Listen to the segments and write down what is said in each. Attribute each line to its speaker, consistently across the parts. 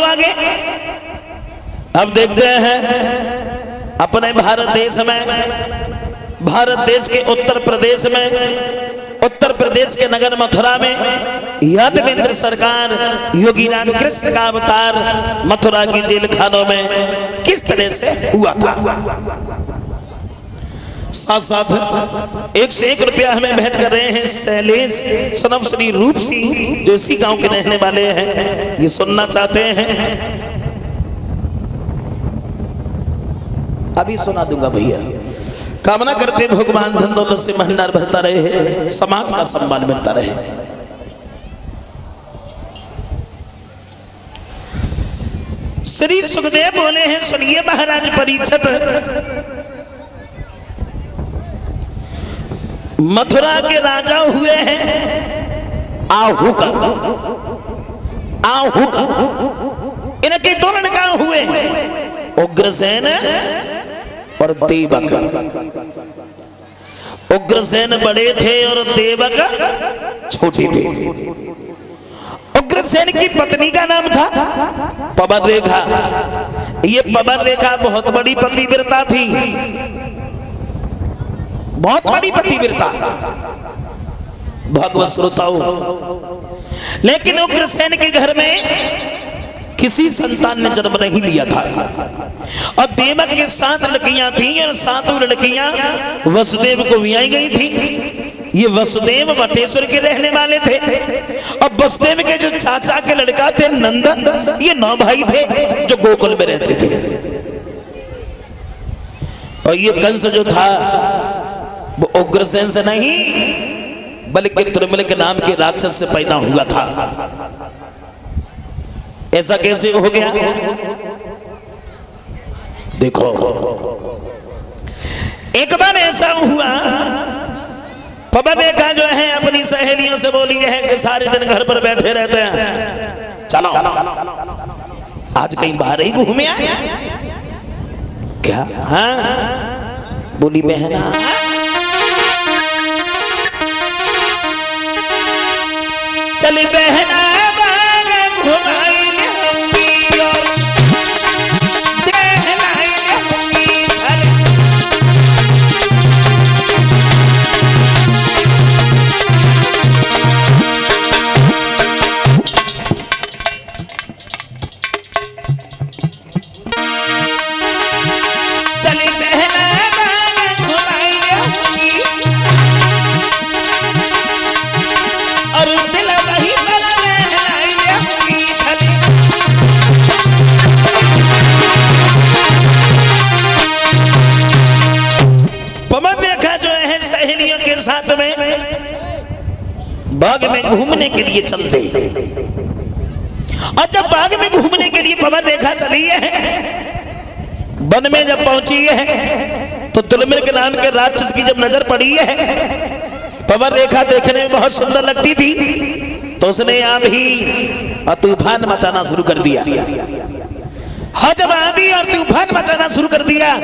Speaker 1: आगे। अब देखते हैं अपने भारत देश में, भारत देश के उत्तर प्रदेश में, उत्तर प्रदेश के नगर मथुरा में यादवेंद्र सरकार योगी राज कृष्ण का अवतार मथुरा की जेल खानों में किस तरह से हुआ था। साथ साथ 101 रुपया हमें भेंट कर रहे हैं शैलेश सनम श्री रूप सिंह, जो इसी गांव के रहने वाले हैं, ये सुनना चाहते हैं। अभी सुना दूंगा भैया। कामना करते भगवान धन दौलत से भंडार भरता रहे, समाज का सम्मान मिलता रहे। श्री सुखदेव बोले हैं, सुनिए महाराज परीक्षित, मथुरा के राजा हुए हैं आहूका, आहूका, इनके दो लड़का हुए हैं, उग्रसेन और देवक। उग्रसेन बड़े थे और देवक छोटे थे। उग्रसेन की पत्नी का नाम था पवन रेखा। ये पवन रेखा बहुत बड़ी पतिव्रता थी, बहुत बड़ी पतिव्रता भगवत श्रोताओं। लेकिन उग्रसेन के घर में किसी संतान ने जन्म नहीं लिया था और देवक के 7 लड़कियां थीं और 7 लड़कियां वसुदेव को वियाई गई थी। ये वसुदेव वटेश्वर के रहने वाले थे और वसुदेव के जो चाचा के लड़का थे नंद, ये 9 भाई थे जो गोकुल में रहते थे। और ये कंस जो था वो उग्रसेन से नहीं बल्कि त्रिमिल के नाम के राक्षस से पैदा हुआ था। ऐसा कैसे हो गया? देखो, एक बार ऐसा हुआ, पवन रेखा जो है अपनी सहेलियों से बोली है कि सारे दिन घर पर बैठे रहते हैं, चलो आज कहीं बाहर ही घूमे आए क्या? हाँ बोली बहना, चली बहना घुमाई साथ में बाग में घूमने के लिए चलते। और जब बाग में घूमने के लिए पवन रेखा चली है, वन में जब पहुंची है तो तुलमिल के नाम के राक्षस की जब नजर पड़ी है, पवन रेखा देखने में बहुत सुंदर लगती थी, तो उसने आंधी और तूफान मचाना शुरू कर दिया। हाँ, जब आंधी और तूफान मचाना शुरू कर दिया,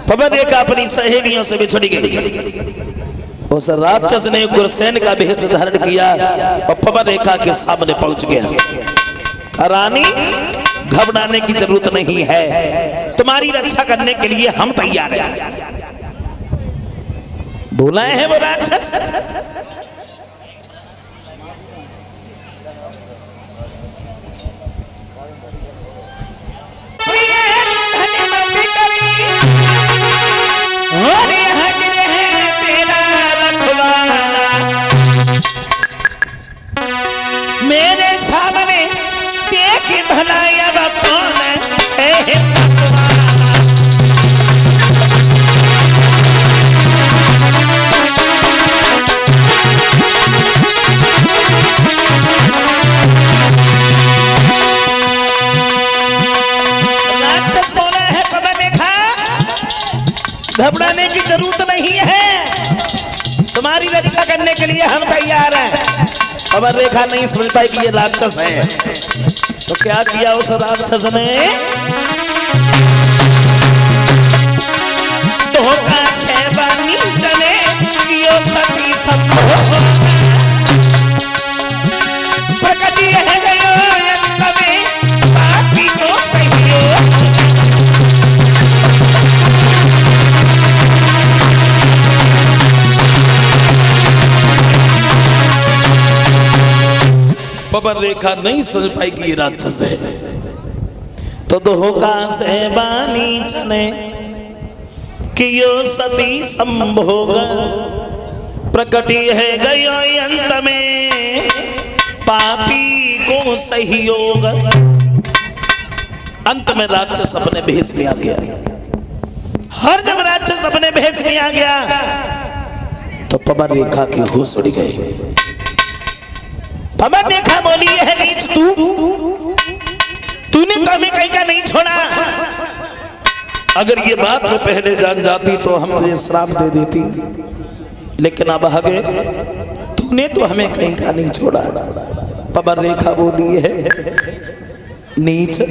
Speaker 1: पवन रेखा अपनी सहेलियों से बिछड़ गई। उस राक्षस ने उग्रसेन का भेष धारण किया और पवन रेखा के सामने पहुंच गया। रानी, घबराने की जरूरत नहीं है, तुम्हारी रक्षा करने के लिए हम तैयार हैं। बुलाए हैं वो राक्षस। मेरे सामने देख भलाया कौन है? राक्षस बोला है पवन रेखा, घबराने की जरूरत नहीं है, तुम्हारी रक्षा करने के लिए हम तैयार हैं। पवन रेखा नहीं समझ पाई कि ये राक्षस है, तो क्या किया उस राक्षस ने? धोखा से बनी चले यो सती संभोग प्रकटी है गयो अंत में पवन रेखा नहीं समझ पाई कि ये राक्षस है। तो धोखा से बानी चने कि यो सती संभोग प्रकटी है गयो अंत में पापी को सहयोग। अंत में राक्षस अपने भेष में आ गया। हर जब राक्षस अपने भेष में आ गया तो पवन रेखा की होश उड़ गई। पवन रेखा बोली, है नीच तूने तो हमें कहीं का नहीं छोड़ा। अगर ये बात मैं पहले जान जाती तो हम तुझे श्राप दे देती, लेकिन अब आगे तूने तो हमें कहीं का नहीं छोड़ा। पवन रेखा बोली है नीच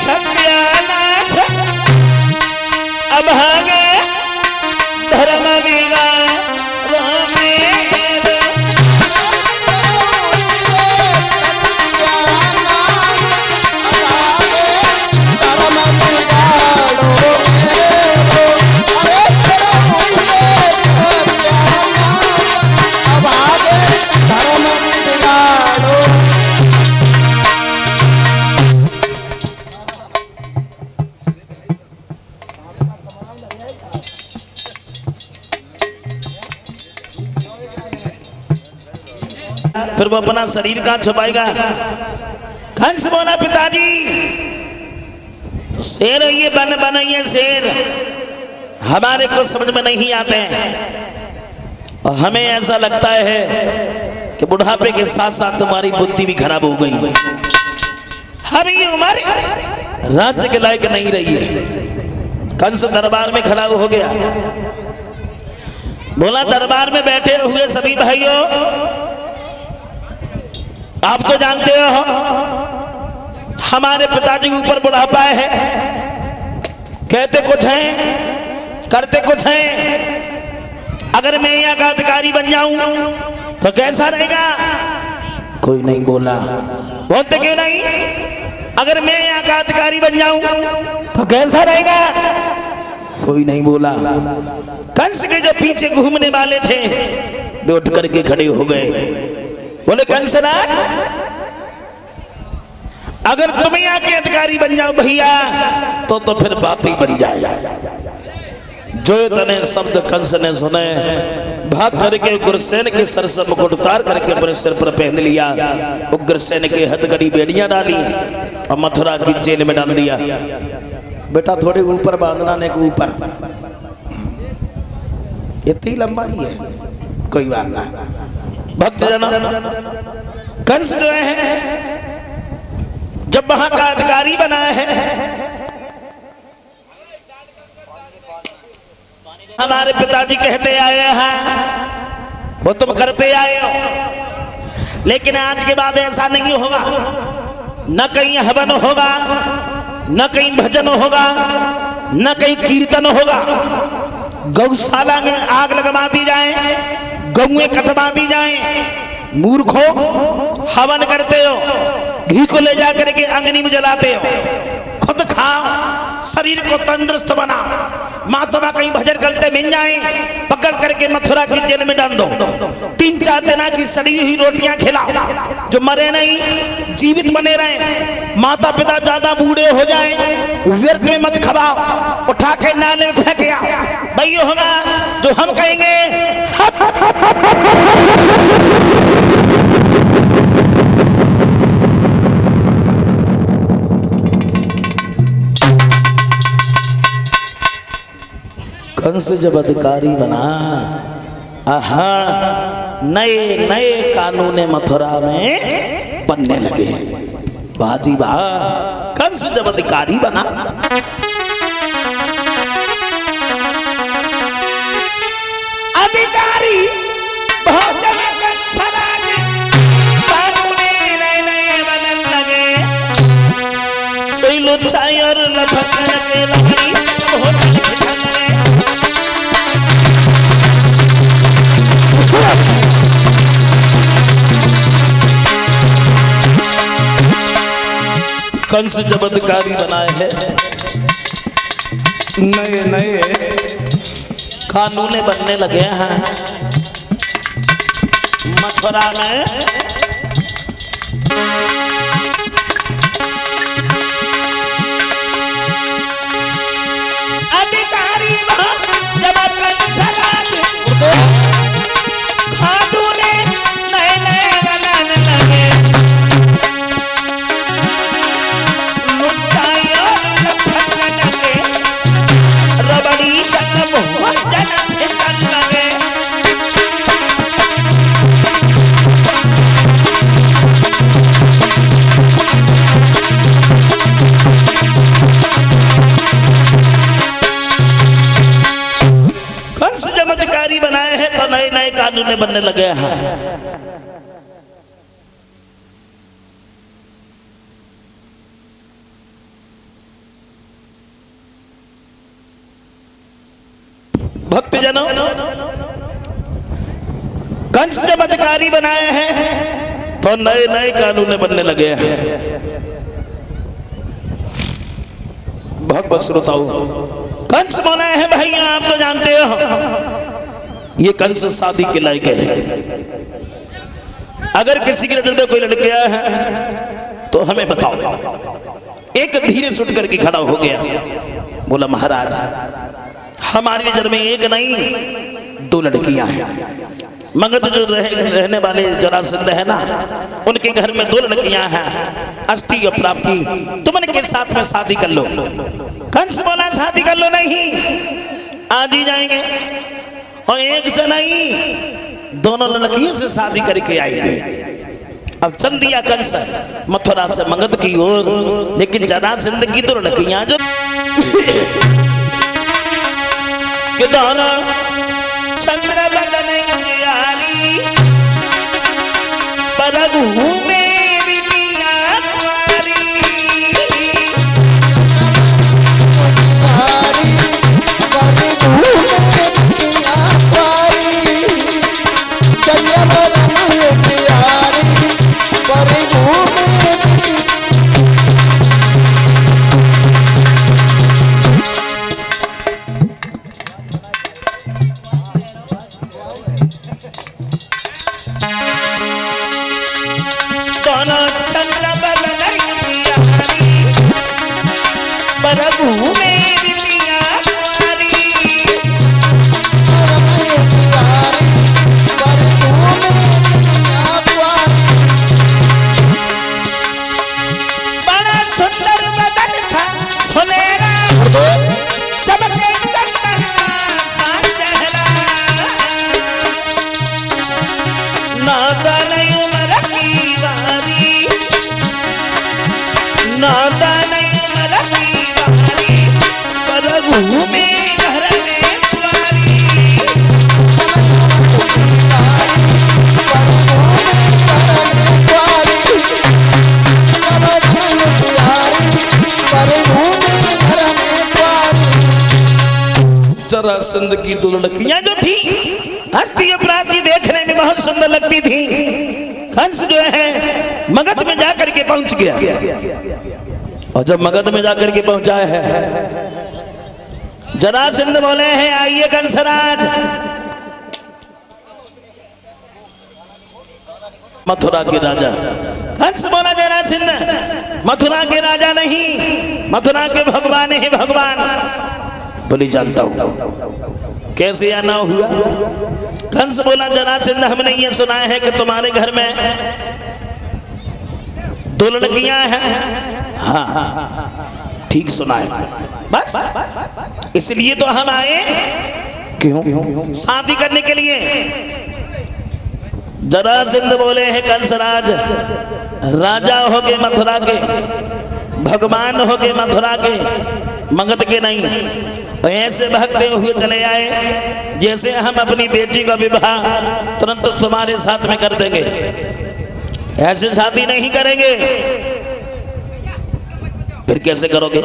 Speaker 1: सत्यानाश अब आगे धर्म फिर वो अपना शरीर का छुपाएगा। कंस बोला पिताजी शेर ये बन ये शेर हमारे को समझ में नहीं आते हैं और हमें ऐसा लगता है कि बुढ़ापे के साथ साथ तुम्हारी बुद्धि भी खराब हो गई। हम ये उम्र राज्य के लायक नहीं रही है। कंस दरबार में खड़ा हो गया, बोला दरबार में बैठे हुए सभी भाइयों, आप तो जानते हो हमारे पिताजी के ऊपर बुढ़ापा है, कहते कुछ हैं करते कुछ हैं। अगर मैं यहाँ का अधिकारी बन जाऊं तो कैसा रहेगा? कोई नहीं बोला। बोलते क्यों नहीं? अगर मैं यहाँ का अधिकारी बन जाऊं तो कैसा रहेगा? कोई नहीं बोला। कंस के जो पीछे घूमने वाले थे वे उठ करके खड़े हो गए, बोले कंसनाथ अगर तुम यहाँ के अधिकारी बन जाओ भैया तो फिर बात ही बन जाए। जो इतने शब्द कंस ने सुने भाग करके उग्रसेन के सर से मुकुट उतार करके अपने सिर पर पहन लिया। उग्रसेन के हथकड़ी बेड़ियां डाली और मथुरा की जेल में डाल दिया। बेटा थोड़े ऊपर बांधना ने के ऊपर, इतनी लंबा ही है, कोई बात ना। भक्तजनों कंस जो है जब वहां का अधिकारी बना है, हमारे पिताजी कहते आए हैं वो तुम करते आए हो, लेकिन आज के बाद ऐसा नहीं होगा। न कहीं हवन होगा, न कहीं भजन होगा, न कहीं कीर्तन होगा। गौशाला में आग लगवा दी जाए, गौएं कटवा दी जाए। मूर्खों हवन करते हो, घी को ले जाकर के अग्नि में जलाते हो, खुद खाओ, शरीर को तंदुरुस्त बनाओ। मातवा कहीं भजन करते मिल जाए, पकड़ करके मथुरा की जेल में डाल दो। 3-4 दिन की सड़ी हुई रोटियां खिलाओ, जो मरे नहीं जीवित बने रहे। माता पिता ज्यादा बूढ़े हो जाए, व्यर्थ में मत खवाओ, उठा के नाले में फेंक आओ। भाई होगा जो हम कहेंगे। कंस जब अधिकारी बना, आहा नए नए कानून मथुरा में बनने लगे। बाजी बा कंस जब अधिकारी बना, अधिकारी भोजन कंस राज कानून नए नए बनने लगे। सोई लुच्चाई और लफंगन के लकड़ी सब भोजन कंस चमत्कारी बनाए हैं,
Speaker 2: नए नए
Speaker 1: कानून बनने लगे हैं मथुरा में। अधिकारी जब कंस राज कानून नए नए बनाने लगे, लुटाया लगे, रबड़ी संग भोजन चल लगे। कंस चमत्कारी बनाए हैं तो नए नए कानून बनने लगे हैं। भक्तजनों, कंस चमत्कारी बनाए हैं तो नए नए कानून बनने लगे हैं। भक्त श्रोताओं, कंस बनाए हैं भैया, आप तो जानते हो ये कंस शादी के लायक है। अगर किसी की नजर में कोई लड़कियां है तो हमें बताओ। एक धीरे सुट करके खड़ा हो गया, बोला महाराज हमारी नजर में एक नहीं 2 लड़कियां हैं। मगध जो रहने वाले जरासंध है ना, उनके घर में 2 लड़कियां हैं, अस्थि और प्राप्ति, तुम इनके साथ में शादी कर लो। कंस बोला शादी कर लो नहीं, आज ही जाएंगे और एक से नहीं 2 लड़कियों से शादी करके आएंगे। अब चल दिया कंस मथुरा से मगध की ओर, लेकिन जरासंध की 2 लड़कियां जो कि दोनों चंद्र बदन जियारी परगु में बिटिया कुंवारी, दोनों चंद्र बदन जियारी परगु में बिटिया कुंवारी। बड़ा सुंदर बदन था सुनहरा, चमके चंद्रमा सा चेहरा, नादान उम्र की बारी, नादान उम्र की बारी, परगु में घर में कुंवारी। जरासंध की 2 लड़कियां जो थी हस्ती अपराधी देखने में बहुत सुंदर लगती थी। कंस जो है मगध में जाकर के पहुंच गया, और जब मगध में जाकर के पहुंचा है जरासंध बोले हैं आइए कंसराज। मथुरा के राजा कंस बोला जरासंध मथुरा के राजा नहीं, मथुरा के भगवान ही भगवान। बोली जानता हूं, कैसे आना हुआ? कंस बोला जरासंध हमने ये सुना है कि तुम्हारे घर में 2 लड़कियां हैं। हाँ ठीक सुना है, बस इसलिए तो हम आए। क्यों? शादी करने के लिए। जरासंध बोले हैं कंसराज राजा हो गए मथुरा के, भगवान हो गए मथुरा के, मगध के नहीं। ऐसे भागते हुए चले आए जैसे हम अपनी बेटी का विवाह तुरंत तुम्हारे साथ में कर देंगे, ऐसे शादी नहीं करेंगे। फिर कैसे करोगे?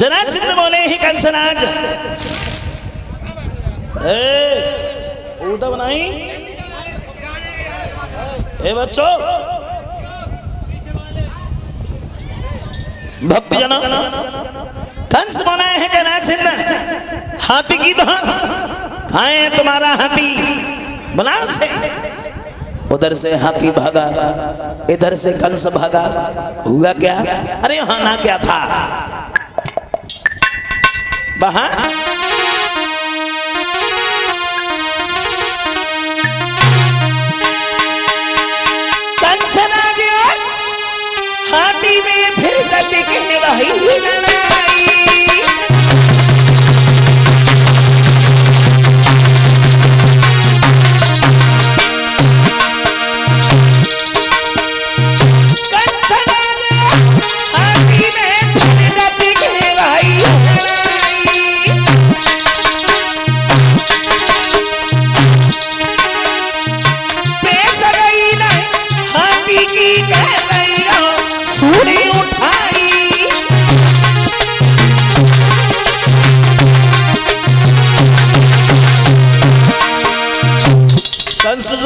Speaker 1: जरासंध बोले ही कंसराज उदा बनाई ए बच्चों भक्तजनों, कंस बनाए हैं जरासंध हाथी की धौंस, कहाँ है तुम्हारा हाथी, बनाओ से। उधर से हाथी भागा, इधर से कंस भागा। हुआ क्या? अरे होना क्या था, वहां कंस आ गया हाथी में, फिर के वही लड़ाई।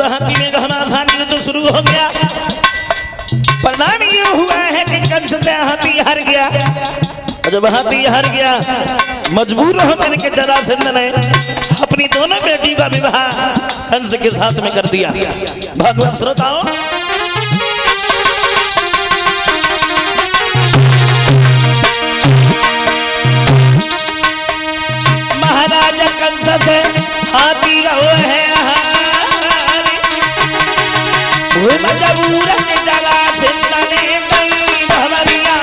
Speaker 1: हाथी में घमासान तो शुरू हो गया। परिणाम ये हुआ है कि कंस से हाथी हार गया। और जब हाथी हार गया, मजबूर होकर के जरासंध ने अपनी दोनों बेटी का विवाह कंस के साथ में कर दिया। भगवत श्रोताओं, महाराजा कंस से हाथी का वो है मजबूर जरासंध ने भवरिया।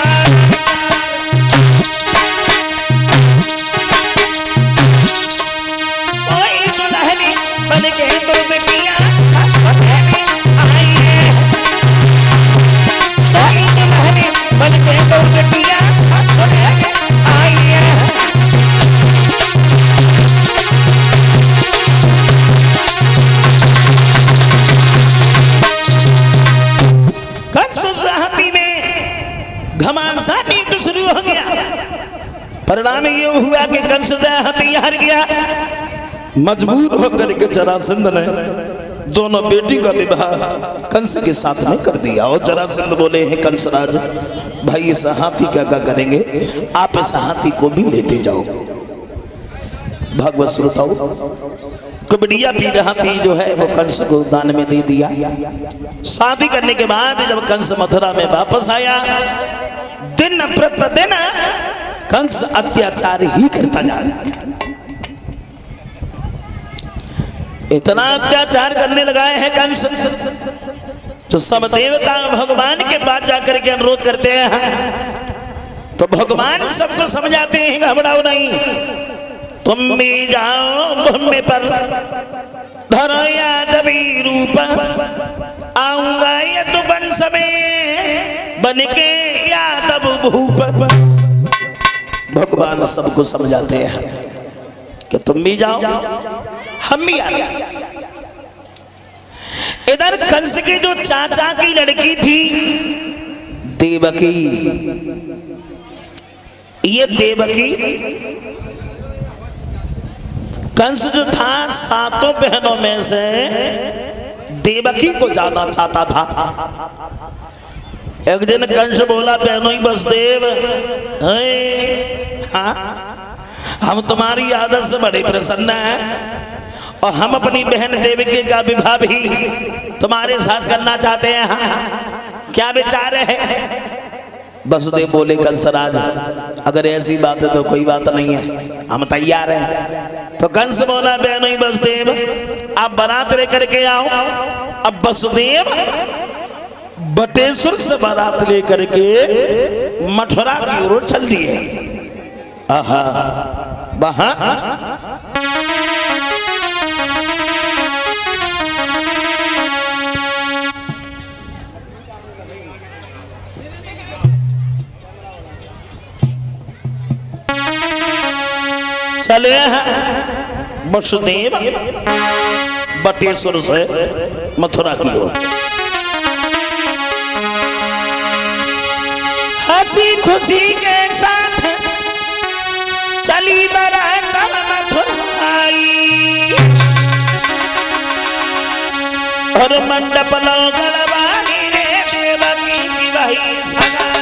Speaker 1: सोई दुल्हनी बन के दो बेटियां शाश्वत आई है। सोई दुल्हनी बन के दो बेटियां शाश्वत आई है। घमासानी तो शुरू हो गया। परिणाम ये हुआ कि कंस से हाथी हार गया। मजबूर होकर के जरासंध ने दोनों बेटी का विवाह कंस के साथ में कर दिया। और जरासंध बोले हैं कंसराज, भाई इस हाथी का क्या करेंगे, आप इस हाथी को भी लेते जाओ। भागवत श्रोताओं, कुबड़िया पीड़ हाथी जो है वो कंस को दान में दे दिया। शादी करने के बाद जब कंस मथुरा में वापस आया, दिन प्रतिदिन कंस अत्याचार ही करता जा रहा है। इतना अत्याचार करने लगा है कंस, जो सब देवता भगवान के पास जाकर के अनुरोध करते हैं तो भगवान सबको समझाते हैं, घबराओ नहीं, तुम भी जाओ भूमि पर, धरो यादवी रूप, आऊंगा ये तो वंश में बन के यादव भूप। भगवान सबको समझाते हैं कि तुम भी जाओ, हम भी आ रहे हैं। इधर कंस के जो चाचा की लड़की थी देवकी, ये देवकी, कंस जो था सातों बहनों में से देवकी को ज्यादा चाहता था। एक दिन कंस बोला, बहनों ही वसुदेव, हाँ हम तुम्हारी आदत से बड़े प्रसन्न हैं और हम अपनी बहन देवकी का विवाह भी तुम्हारे साथ करना चाहते हैं। हाँ, क्या विचार है? वसुदेव बोले, कंसराज अगर ऐसी बात है तो कोई बात नहीं है, हम तैयार हैं। तो कंस बोला, बहनों ही वसुदेव आप बारात लेकर के आओ। अब वसुदेव बटेश्वर से बारात लेकर के मथुरा की ओर चल रही है। आहा, वहां चले हैं वसुदेव बटेश्वर से मथुरा की ओर। हंसी खुशी के साथ चली बारात मथुरा आई, और मंडप लोग गड़वाली रे देवकी की वही सगाई।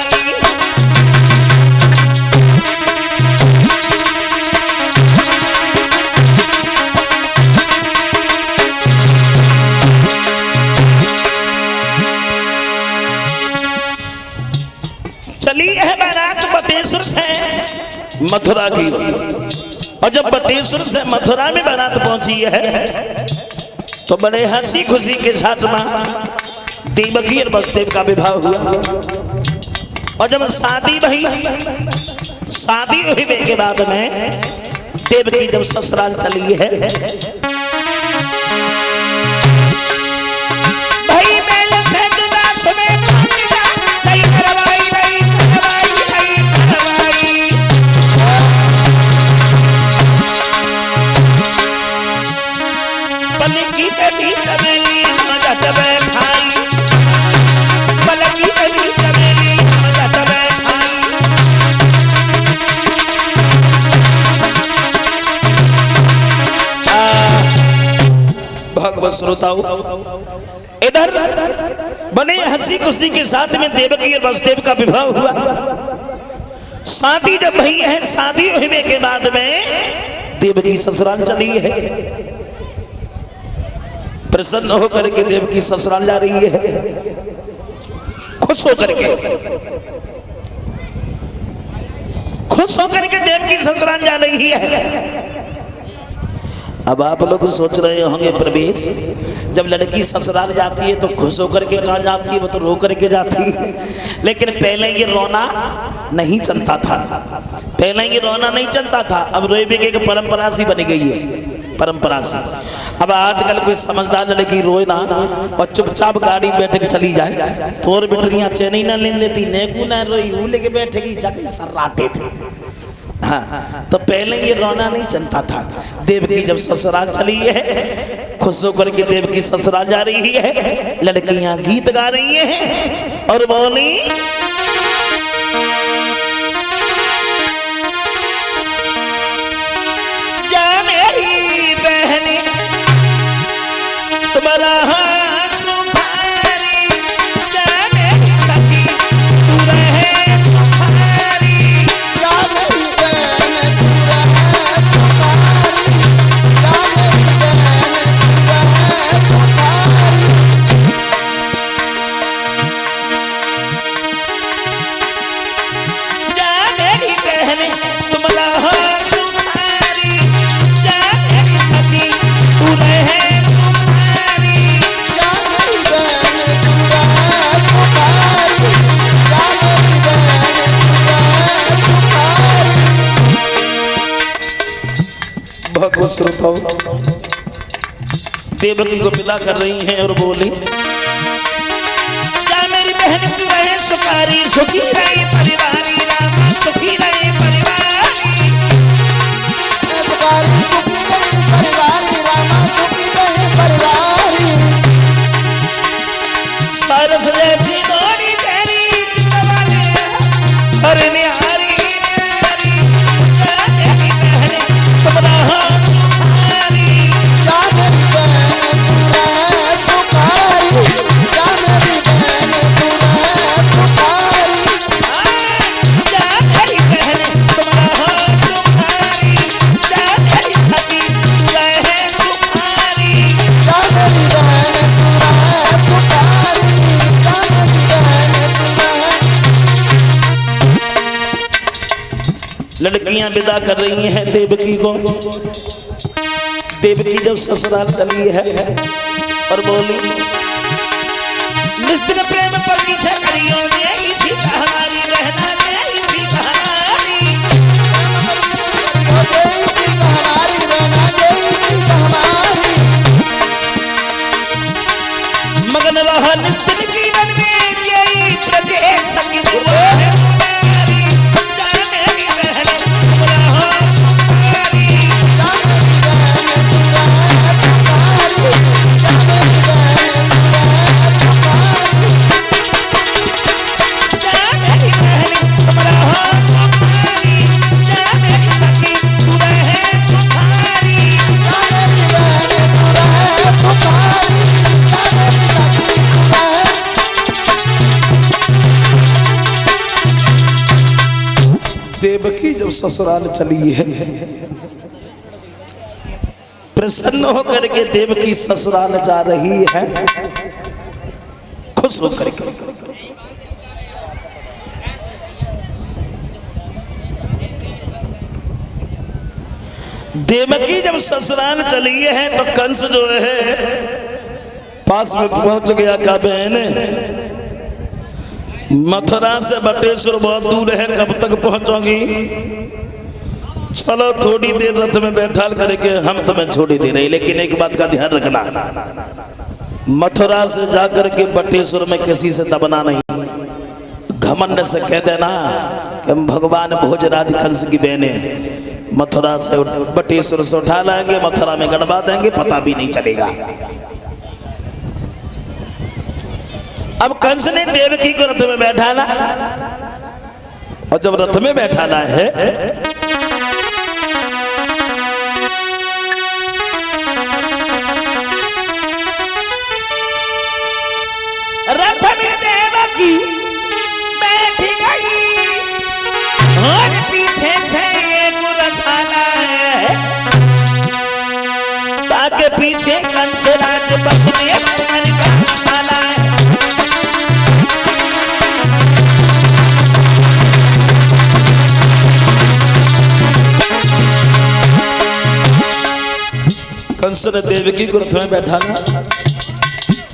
Speaker 1: मथुरा की। और जब बटेश्वर से मथुरा में बारात पहुंची है तो बड़े हंसी खुशी के साथ मां देवकी और वसुदेव का विवाह हुआ। और जब शादी भई, शादी हुई के बाद में देवकी जब ससुराल चली है, भाई मेल से जुदास में नहीं करवाई, नहीं करवाई, नहीं करवाई। पलकी के बीच चमेली मजत बैठाई, पलकी के बीच चमेली मजत बैठाई। भगवत श्रोताओ, इधर बने हंसी खुशी के साथ में देवकी और वसुदेव का विवाह हुआ। शादी जब भई है, शादी होने के बाद में देवकी ससुराल चली है। प्रसन्न होकर के देवकी ससुराल जा रही है, खुश होकर के, खुश होकर के देवकी ससुराल जा रही है। अब आप लोग सोच रहे होंगे प्रवेश, जब लड़की ससुराल जाती है तो खुश होकर के कहाँ जाती है, वो तो रो करके जाती है। लेकिन पहले ये रोना नहीं चलता था, पहले ये रोना नहीं चलता था। अब रोए बिके की परंपरा सी बनी गई है, परंपरा सी। अब आजकल कोई समझदार लड़की रोए ना और चुपचाप गाड़ी बैठ के चली जाए तो और बिटरियाँ चैनी ना लेने देती, नेकू ना रोई वो लेके बैठेगी जाके सर्राटे। हाँ, तो पहले ये रोना नहीं चलता था। देवकी जब ससुराल चली है, खुश होकर के देवकी ससुराल जा रही है, लड़कियां गीत गा रही हैं और बोली, जा मेरी बहनी तुम्हारा हाथ सुखारी, जा मेरी सखी तू रहे सुखारी। भगवत श्रोताओ, देवकी को विदा कर रही हैं और बोली, जा मेरी बहन तू रहे सुखारी, सुखी रहे परिवारी, रामा सुखी रहे परिवारी, सुखी रहे परिवारी, रामा सुखी रहे परिवारी। सरस जैसी डोरी तेरी चितवाले और निहारी, जा मेरी बहन तुम्हारा हाथ सुखारी, जा मेरी बहन तू रहे सुखारी, जा मेरी बहन तू रहे सुखारी, जा मेरी बहन तुम्हारा हाथ सुखारी, जा मेरी सखी तू रहे सुखारी, जा मेरी बहन तू रहे सुखारी, जा मेरी बहन तू रहे। लड़कियां विदा कर रही हैं देवकी को। देवकी जब ससुराल चली है और बोली, निस्दिन प्रेम पर पीछे करियो ने इसी कहानी रहना ने इसी कहानी, इसी कहानी रहना ने इसी कहानी। मगन रहा निस्दिन जीवन में जय प्रजे सखी गुरु देवकी जब ससुराल चली है, प्रसन्न होकर के देवकी ससुराल जा रही है, खुश होकर के। देवकी जब ससुराल चली है तो कंस जो है पास में पहुंच गया। का बहन मथुरा से बटेश्वर बहुत दूर है, कब तक पहुंचोगी? चलो थोड़ी देर रथ में बैठा करके हम तुम्हें छोड़ी दे रहे, लेकिन एक बात का ध्यान रखना, मथुरा से जाकर के बटेश्वर में किसी से दबना नहीं। घमंड से कह देना कि हम भगवान भोजराज कंस की बहने, मथुरा से बटेश्वर से उठा लाएंगे, मथुरा में गड़वा देंगे, पता भी नहीं चलेगा। अब कंस ने देवकी को रथ में बैठाला, और जब रथ में बैठाला है रथ में देवकी बैठ गई और पीछे से एक रसाला है, ताकि पीछे कंस राज बस में कुमार का साला है। कंस ने देवकी को रथ में बैठाना।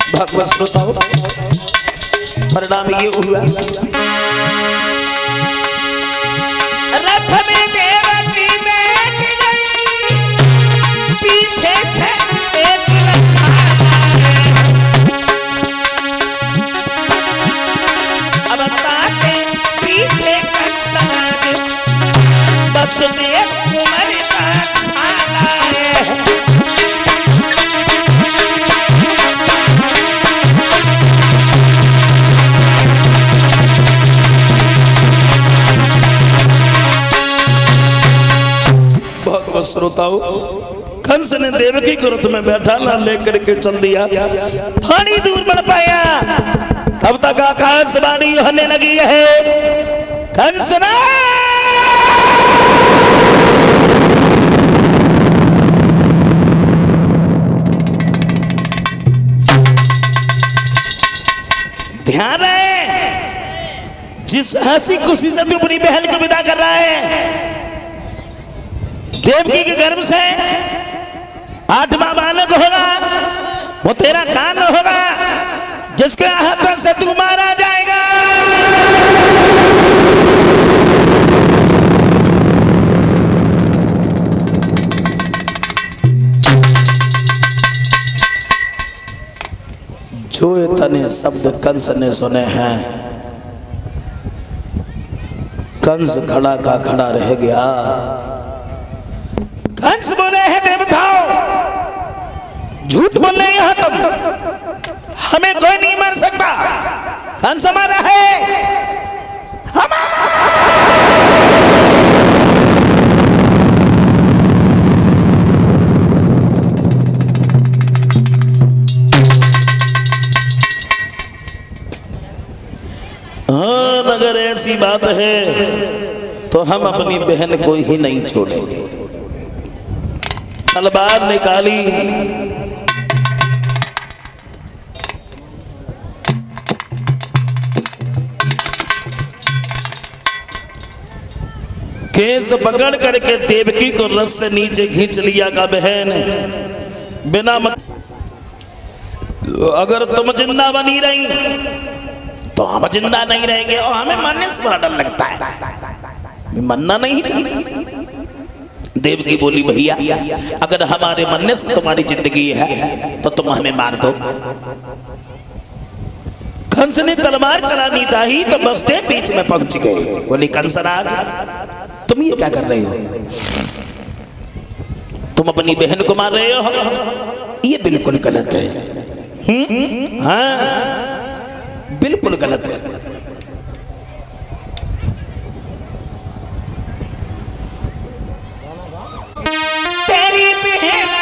Speaker 1: भागवत श्रोताओं, परिणाम ये हुआ, रथ में देवकी बैठ गई, पीछे से एक रसाला है। अब ताके पीछे कंस राज बस में कुमार का साला है। श्रोताओं, कंस ने देवकी को रथ में बैठा ला लेकर के चल दिया। थोड़ी दूर बढ़ पाया, तब तक आकाशवाणी होने लगी है, कंस ना ध्यान रहे, जिस हंसी खुशी से तू अपनी बहन को विदा कर रहा है, देवकी के गर्भ से 8वां बालक होगा, वो तेरा कान होगा, जिसके हाथों से तू मारा जाएगा। जो इतने शब्द कंस ने सुने हैं, कंस खड़ा का खड़ा रह गया। कंस बोले हैं, देवताओं झूठ बोल रहे हैं तुम, हमें कोई नहीं मार सकता, कंस हमारा है, हाँ, अगर ऐसी बात है तो हम अपनी बहन को ही नहीं छोड़ेंगे। तलवार निकाली, केस पकड़ करके देवकी को रस से नीचे खींच लिया। का बहन बिना अगर तुम जिंदा बनी रही तो हम जिंदा नहीं रहेंगे, और हमें मरने से बड़ा डर लगता है, मरना नहीं चाहिए। देवकी बोली, भैया अगर हमारे मरने से तुम्हारी जिंदगी है तो तुम हमें मार दो। कंस ने तलवार चलानी चाहिए तो बसते बीच में पहुंच गए। बोली, कंसराज तुम ये क्या कर रहे हो? तुम अपनी बहन को मार रहे हो, ये बिल्कुल गलत है। हाँ, बिल्कुल गलत है। तेरी बहन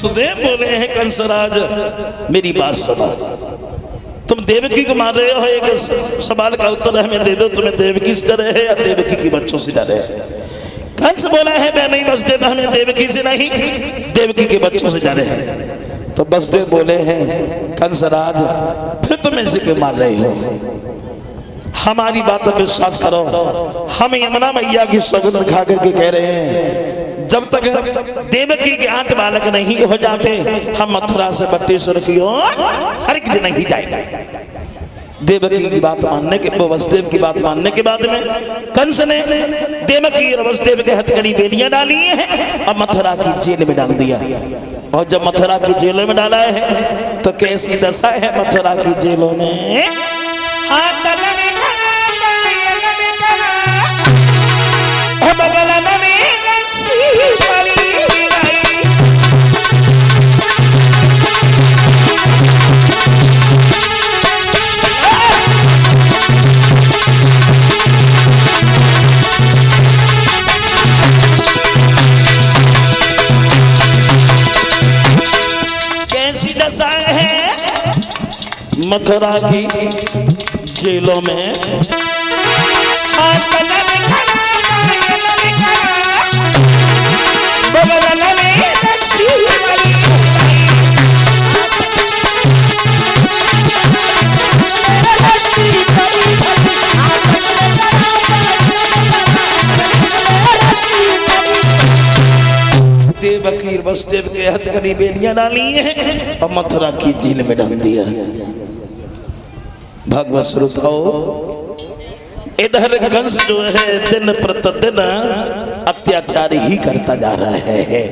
Speaker 1: वसुदेव बोले हैं कंसराज मेरी बात सुनो, तुम देवकी को मार रहे हो, एक सवाल का उत्तर हमें दे दो, तुम्हें देवकी से डर है या देवकी के बच्चों से डर है? कंस बोला है मैं नहीं वसुदेव, हमें देवकी से नहीं देवकी के बच्चों से डर है। तो वसुदेव बोले हैं कंसराज फिर तुम इसे क्यों मार रहे हो? हमारी बात पर विश्वास करो, हम यमुना मैया की सौगंध खा करके कह रहे हैं जब तक देवकी के 8 बालक नहीं हो जाते हम मथुरा से बट्टेश्वर की ओर हरगिज नहीं जाएंगे। देवकी की बात मानने के वसुदेव की बात मानने के बाद में कंस ने देवकी और वसुदेव के हथकड़ी बेड़ियां डाली हैं और मथुरा की जेल में डाल दिया। और जब मथुरा की जेलों में डाला है तो कैसी दशा है मथुरा की जेलों में। कैसी दशा है मथुरा की जेलों में। देवकी वसुदेव के हथकड़ी बेड़ियां डाली हैं और मथुरा की जेल में डाल दिया। भगवत श्रोताओ इधर कंस जो है दिन प्रतिदिन अत्याचार ही करता जा रहा है।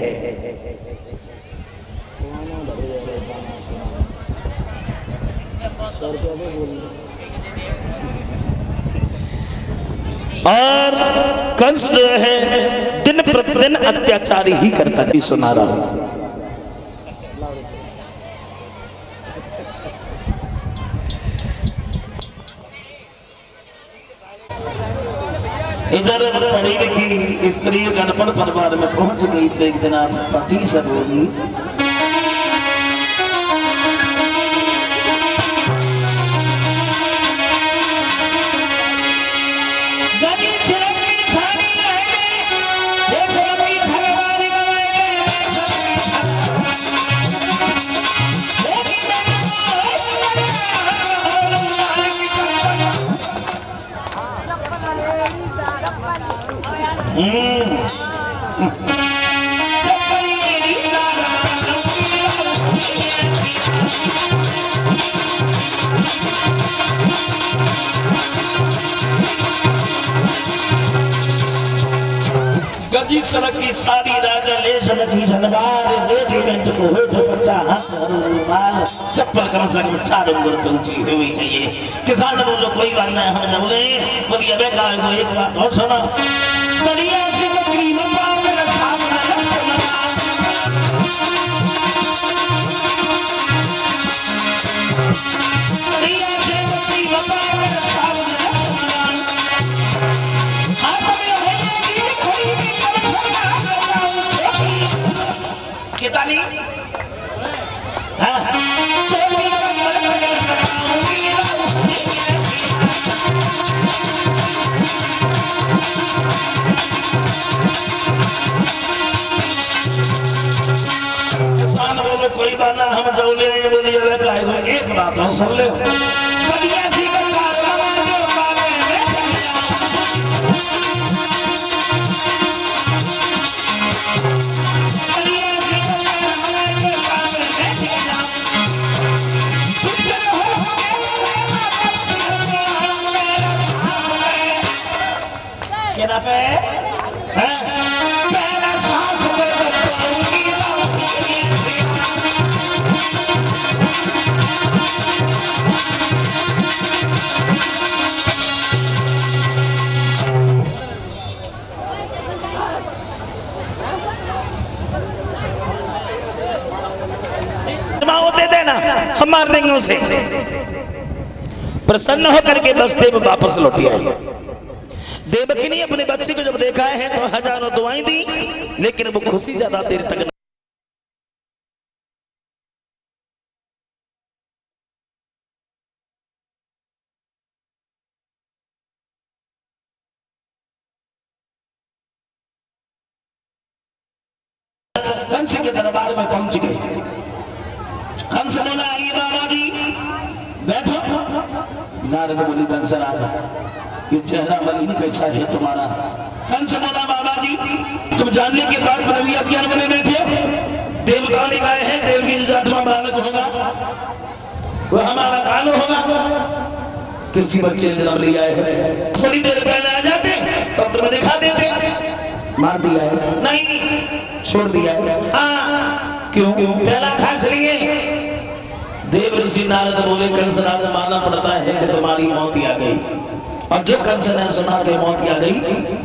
Speaker 1: और कंस जो है दिन प्रतिदिन अत्याचार ही करता जी सुना रहा हूं। इधर परीर की स्त्री गणपण परिवार में पहुंच गई तो एक दिन आप पति सब होगी। गजी सड़क की सारी राजा ले सड़की जनवार रेजिमेंट को हो तो पट्टा हाथ रुमाल चप्पल कम से कम 4 उंगल तो ऊंची होनी चाहिए। किसान बोलो कोई बात नहीं हम न बोले बोलिए बेकार को एक बात और सुनो बढ़िया से बकरी में पाव मेरा सामने बढ़िया से बकरी में पाव मेरा सामने कितानी बोलो कोई बात ना हम जौले बोलिए एक बात हो सुन ले पे दे देना हम मार देंगे उसे। प्रसन्न होकर के वसुदेव वापस लौट आए। देवकी ने अपने बच्चे को जब देखा है तो हजारों दुआएं दी लेकिन वो खुशी ज्यादा देर तक कंस के दरबार में पहुंच गए। कंस बोला आइए बाबा जी बैठो। नारद बोली कंस राजा ये चेहरा मलिन कैसा है तुम्हारा। कंस बोला बाबा जी तुम जानने के बाद भी अज्ञान बने बैठे। देवता ने कहा है देव की जातमा बालक होगा वो हमारा काल होगा। किसी बच्चे ने जन्म लिया है थोड़ी देर पहले आ जाते तब तुम्हें दिखा देते। मार दिया है नहीं छोड़ दिया है। हाँ क्यों पहला था इसलिए। देव ऋषि नारद बोले कंस राजा मानना पड़ता है कि तुम्हारी मौत आ गई। और जो कंस ने सुना कि मौत आ गई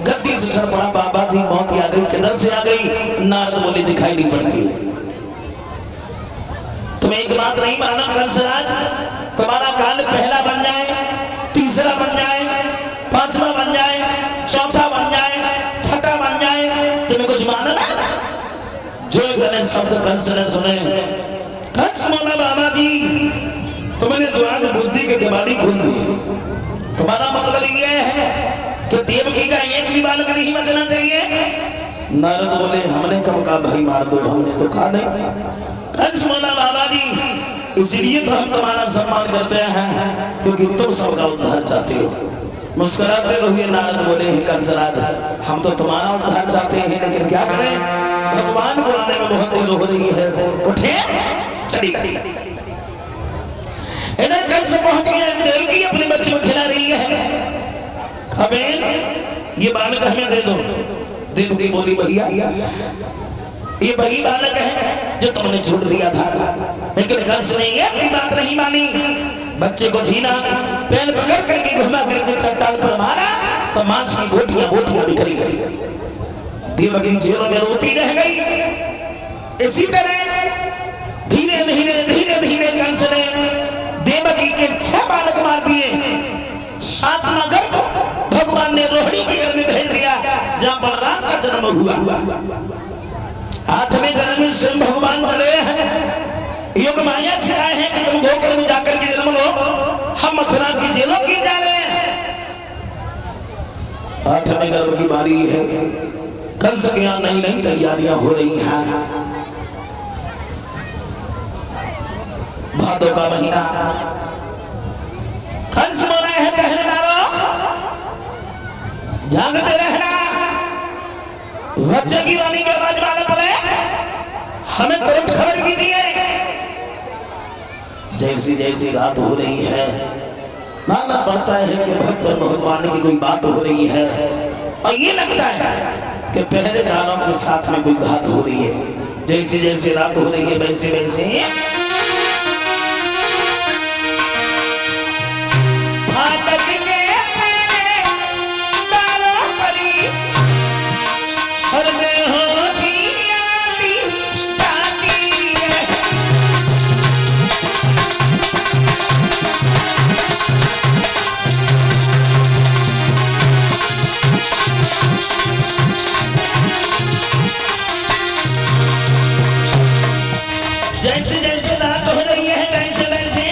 Speaker 1: गद्दी से चढ़ पड़ा बाबा जी मौत आ गई किधर से आ गई। नारद बोले दिखाई नहीं पड़ती। तुम एक बात नहीं मानो कंसराज तुम्हारा काल पहला बन जाए तीसरा बन जाए पांचवा बन जाए चौथा बन जाए छठा बन जाए तुम्हें कुछ मानना। जो गणेश शब्द कंस ने सुने कंस बोला बाबा जी तुमने द्वार बुद्धि के कबाड़ी खोल दिए। तुम्हारा मतलब ये है कि देवकी का एक भी बालक नहीं बचना चाहिए। नारद बोले हमने कब कहा भाई मार दो हमने तो कहा नहीं। कंस बोला बाबा जी इसलिए तो हम तुम्हारा सम्मान करते हैं क्योंकि तुम सबका उद्धार चाहते हो। मुस्कुराते हुए नारद बोले कंसराज हम तो तुम्हारा उद्धार चाहते हैं लेकिन क्या करें भगवान को आने में बहुत देर हो रही है। उठे चली गई। इधर कंस पहुंच गया देवकी अपने बच्चे को खिला रही है। खबेल ये बालक हमें दे दो। देवकी बोली भैया ये वही बालक है जो तुमने छोड़ दिया था। लेकिन कंस ने ये भी बात नहीं मानी। बच्चे को छीना पैर पकड़ करके घुमा करके चट्टान पर मारा तो मांस की बोटियां बोटियां बिखर गई। देवकी जेलों में रोती रह गई। इसी तरह धीरे धीरे धीरे धीरे कंस ने देवकी के 6 बालक मार दिए। 7वां गर्भ भगवान ने रोहिणी के घर में भेज दिया जहां बलराम का जन्म हुआ। 8वें जन्म में स्वयं भगवान चले हैं। योग माया सिखाए हैं कि तुम गोकुल में जाकर के जन्म लो हम मथुरा की जेलों की जा रहे हैं। 8वें गर्भ की बारी है। कंस के यहाँ नई नई तैयारियां हो रही हैं। भादों का महीना। कंस बोला है पहरेदारों जागते रहना। बच्चे की वाणी के आवाज वाले बोले हमें तुरंत खबर कीजिए। जैसी जैसी रात हो रही है मानना पड़ता है कि भक्त और भगवान की कोई बात हो रही है और ये लगता है कि पहरेदारों के साथ में कोई घात हो रही है। जैसे जैसे रात हो रही है वैसे वैसे जैसे जैसे रात हो रही है वैसे वैसे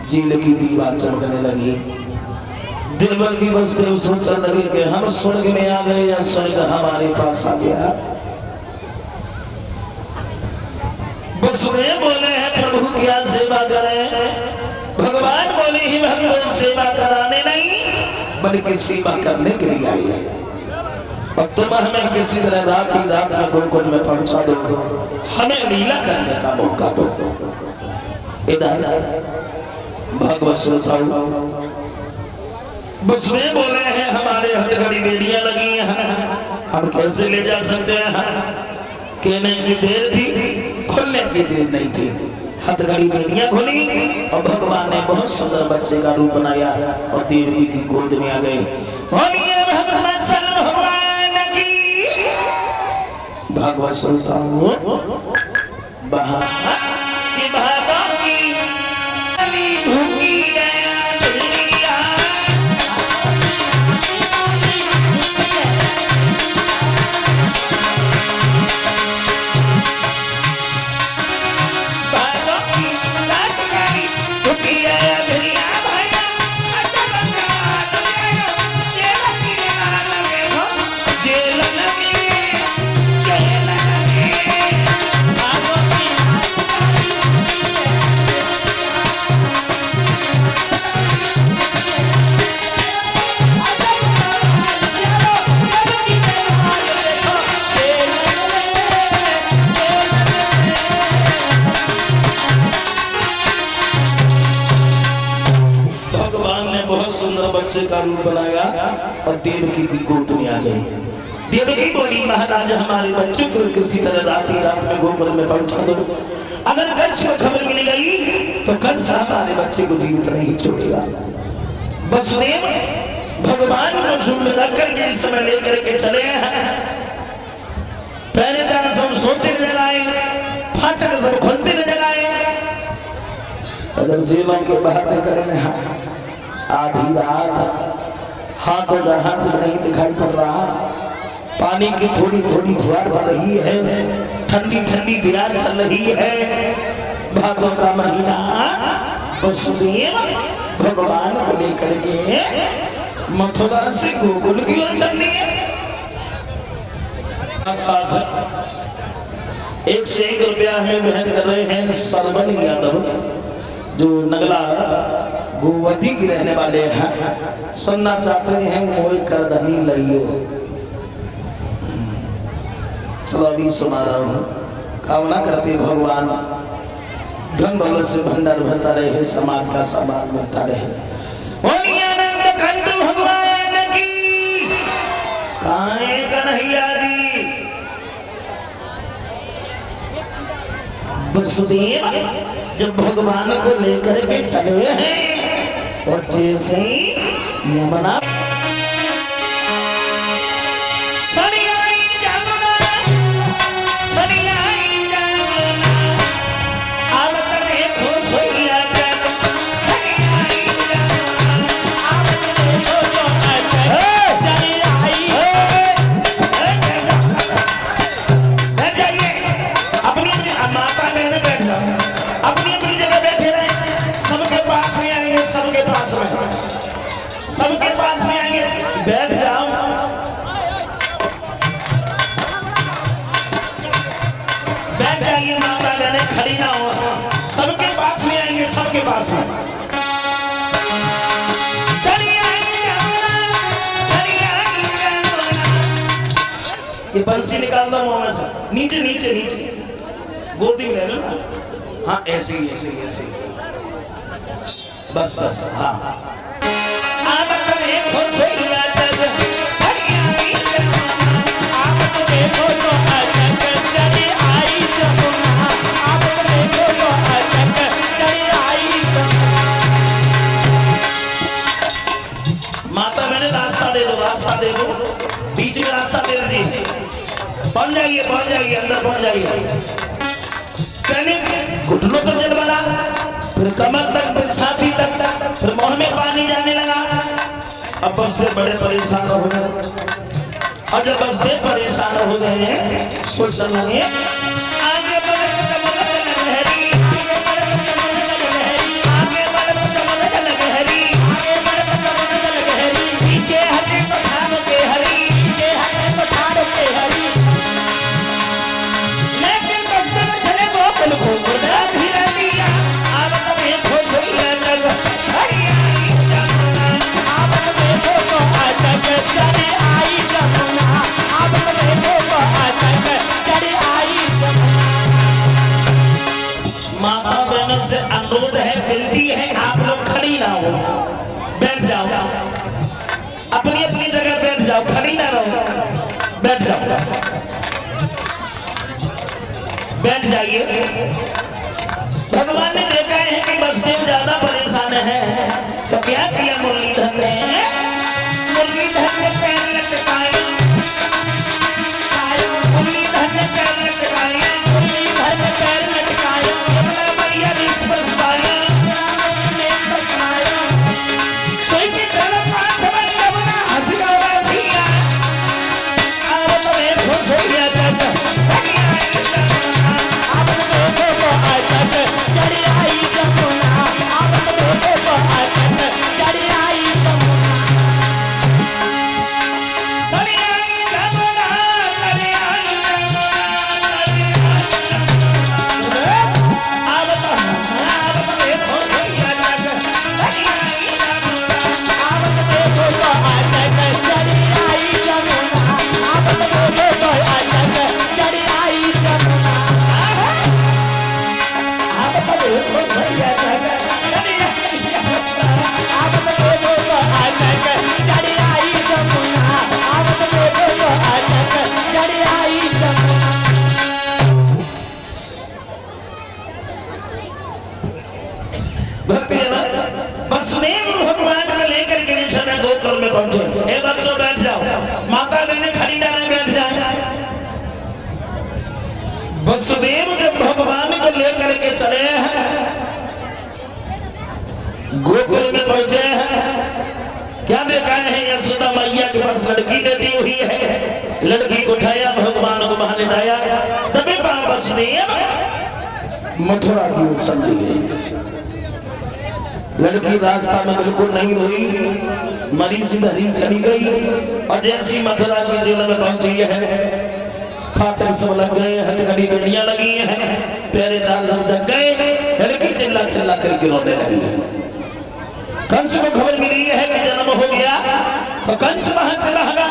Speaker 1: जेल की दीवार चमकने लगी। देवल की बसदेव सोचने लगे कि हम स्वर्ग में आ गए या स्वर्ग हमारे पास आ गया। वसुदेव बोले हैं प्रभु क्या सेवा करें। भगवान बोले ही भक्त सेवा कराने नहीं बल्कि सेवा करने के लिए आई है। और तुम हमें किसी तरह रात ही रात में गोकुल में पहुंचा दो, हमें लीला करने का मौका दो। इधर भगवत श्रोताओं बसवे बोले हैं हमारे हथकड़ी बेड़ियां लगी हैं, हम कैसे ले जा सकते हैं। कहने की देर थी, खुलने की देर नहीं थी। हथकड़ी बेड़ियां खुली और भगवान ने बहुत सुंदर बच्चे का रूप बनाया और देवकी की गोद में आ गए। बोलिए भक्तवत्सल भगवान की। भागवत सुनता बच्चे का रूप बनाया और देवकी की गोद में आ गई। देवकी बोली महाराज हमारे बच्चे को किसी तरह रात में गोकुल में पहुंचा दो। अगर कंस को खबर मिल गई तो कंस हमारे बच्चे को जीवित नहीं छोड़ेगा। वसुदेव भगवान को झुंड में रख करके इस समय लेकर के चले हैं। पहरेदार सब सोते नजर आए, फाटक सब खुलते नजर आए। जब जेलों के बाहर निकले हैं आधी रात, हाथों का हाथ नहीं दिखाई पड़ रहा, पानी की थोड़ी थोड़ी फुहार पड़ रही है, ठंडी ठंडी बिहार चल रही है, भादों का महीना। वसुदेव भगवान को लेकर के मथुरा से गोकुल की ओर चल दिए। साथ 101 रुपया हमें भेंट कर रहे हैं सरवन यादव, जो नगला गोवती की रहने वाले हैं। सुनना चाहते हैं मोह कर धनी लइयो। चलो अभी सुना रहा हूँ। कामना करते भगवान धन दौलत से भंडार भरता रहे, समाज का सामान मिलता रहे। बोलिए आनंद कंठ भगवान की। काहे कन्हैया जी। वसुदेव जब भगवान को लेकर के चले हैं और जैसे ही यमुना सबके पास में आएंगे, बैठ जाओ। बैठ जाइए, माता बहने खड़ी ना हो। सबके पास में आएंगे, सबके पास में। ये बंसी निकाल दो मुंह में से, नीचे नीचे नीचे, गोदी में ले लो ना। हाँ ऐसे ही ऐसे ही ऐसे ही, बस बस। हाँ माता मैंने रास्ता दे दो, रास्ता दे दो, बीच में रास्ता दे दीजिए। पहुंच जाइए, पहुंच जाइए, अंदर पहुंच जाइए। घुटनों तक जल बना, फिर कमर तक, फिर छाती तक, फिर मुंह में पानी जाने लगा। अब बसदेव बड़े परेशान हो गए, और जब बसदेव परेशान हो गए तो चलिए आगे बढ़ कमल लहरी, आगे बढ़ कमल लहरी, आगे बढ़ कमल लहरी, आगे बढ़ कमल लहरी, पीछे हटे पठान के हरी, पीछे हटे पठान के हरी। लेकिन बसदेव चले गोकुल गोकुल धीरे दिया, अब तुम्हें खुश लग हरी आई जमुना, अब देखो तो अटक चली आई जमुना, अब देखो तो अटक चली आई जमुना। माता बहनों से अनुरोध है, विनती है, आप लोग खड़ी ना हो, बैठ जाओ। बैठ जाइए। भगवान ने देखा है कि बसदेव ज्यादा परेशान है, तो क्या किया मुरलीधर ने? मुरलीधर ने पैर लटकाए, मुरलीधर ने पैर लटकाए, मुरलीधर ने पैर लटकाए, यमुना मैया ने स्पर्श पाया, कोई की तरफ पास में यमुना हंस गया सिया, अब तो एक खुश हो गया जग चली आई यमुना, अब तो देखो अजग चली आई यमुना, अब तो देखो अजग चली आई यमुना, चली आई यमुना, चली आई यमुना, अब तो देखो सिया जग चली आई यमुना, अब तो देखो अजग चली आई यमुना, अब तो देखो अजग चली आई यमुना, अब तो देखो सिया जग चली आई यमुना, अब तो देखो अजग चली आई यमुना, अब तो देखो अजग चली आई यमुना। भक्ति है ना, वसुदेव भगवान को लेकर के निशाना गोकुल में पहुंचे। ए बच्चों बैठ जाओ, माता बहने खड़ी डाले बैठ जाए। वसुदेव जब भगवान को लेकर के चले हैं, गोकुल में पहुंचे हैं, क्या देखा है? यशोदा मैया के पास लड़की लेटी हुई है, लड़की को उठाया, भगवान को बाहर लाया, तभी वसुदेव मथुरा की ओर चल दिए। लड़की रास्ता में बिल्कुल नहीं रोई, मरी सी धरी चली गई, और जैसी मथुरा की जेल में पहुंची है, फाटक सब लग गए, हथकड़ी बेड़ियां लगी हैं, पहरेदार सब जग गए, लड़की चिल्ला चिल्ला करके रोने लगी है। कंस को खबर मिली है कि जन्म हो गया, तो कंस वहां से भागा,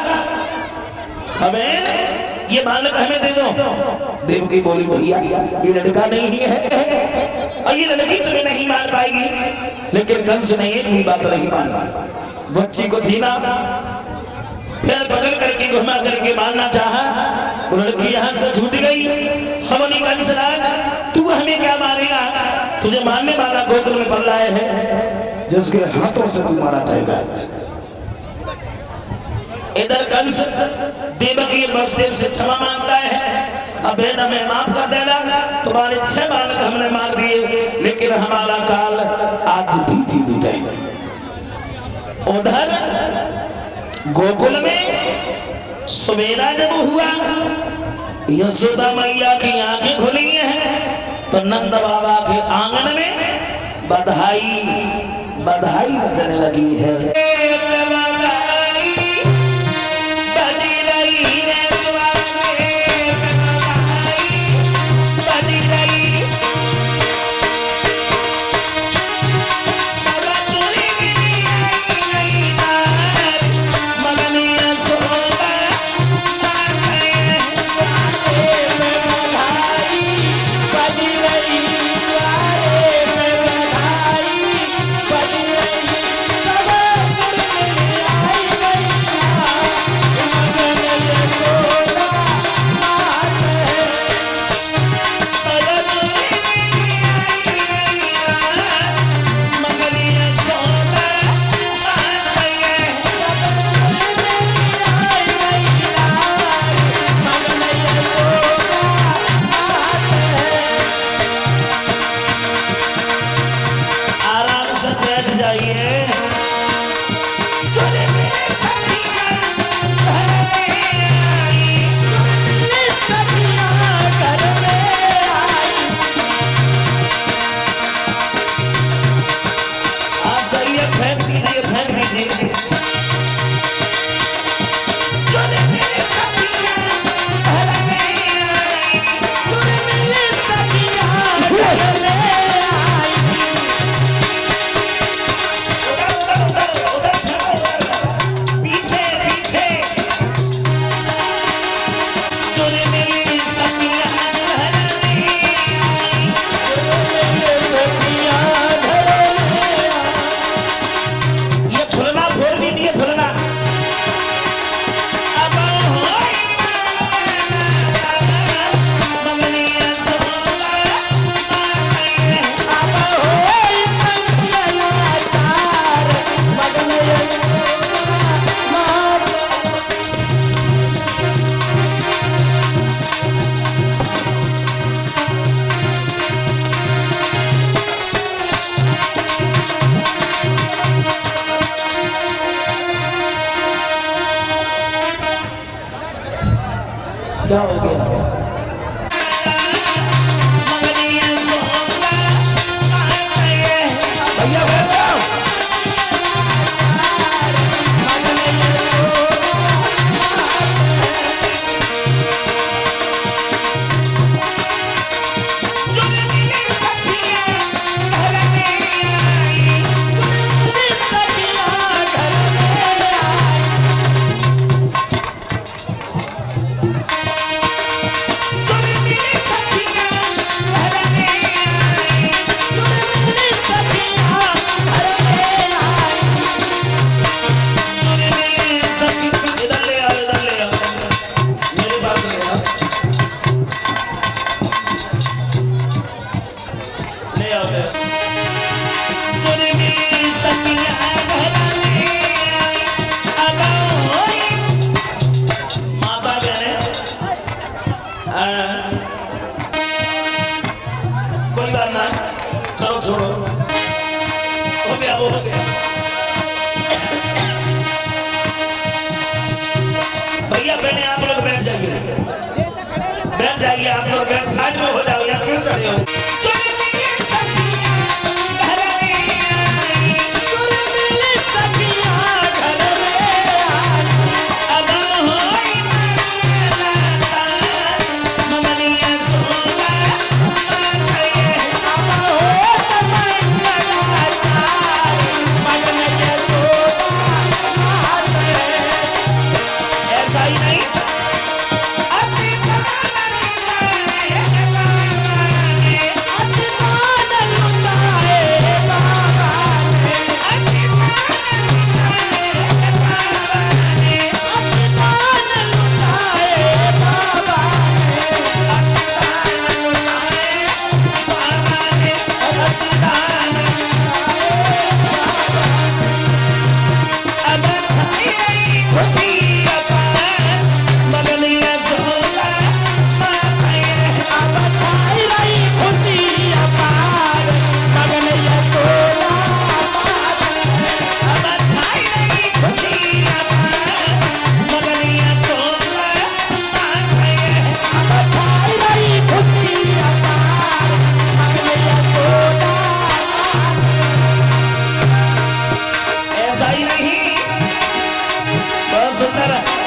Speaker 1: हमें ये बालक हमें दे दो। देवकी बोली भैया ये लड़का नहीं है, और ये लड़की तुम्हें नहीं मार पाएगी। लेकिन कंस ने एक भी बात नहीं मानी, बच्ची को छीना, फिर पकड़ करके घुमा करके मारना चाहा, वो लड़की यहाँ से छूट गई। हमनी कंसराज तू हमें क्या मारेगा? तुझे मारने वाला गोकुल में पल रहा है, जिसके हाथों से तू मारा जाएगा। इधर कंस देवकी वसुदेव से क्षमा मांगता है, अब हमें माफ कर देना, तुम्हारे 6 बालक हमने मार दिए, लेकिन हमारा काल आज भी जीवित है। उधर गोकुल में सवेरा जब हुआ, यशोदा मैया की आंखें खुली हैं, तो नंद बाबा के आंगन में बधाई बधाई बजने लगी है। क्या हो गया? भैया कोई बात ना, चलो छोड़ो, हो गया वो हो गया। भैया बहने आप लोग बैठ जाइए, आप लोग बैठ साइड में हो जाओ या क्यों चले हो? सुंदर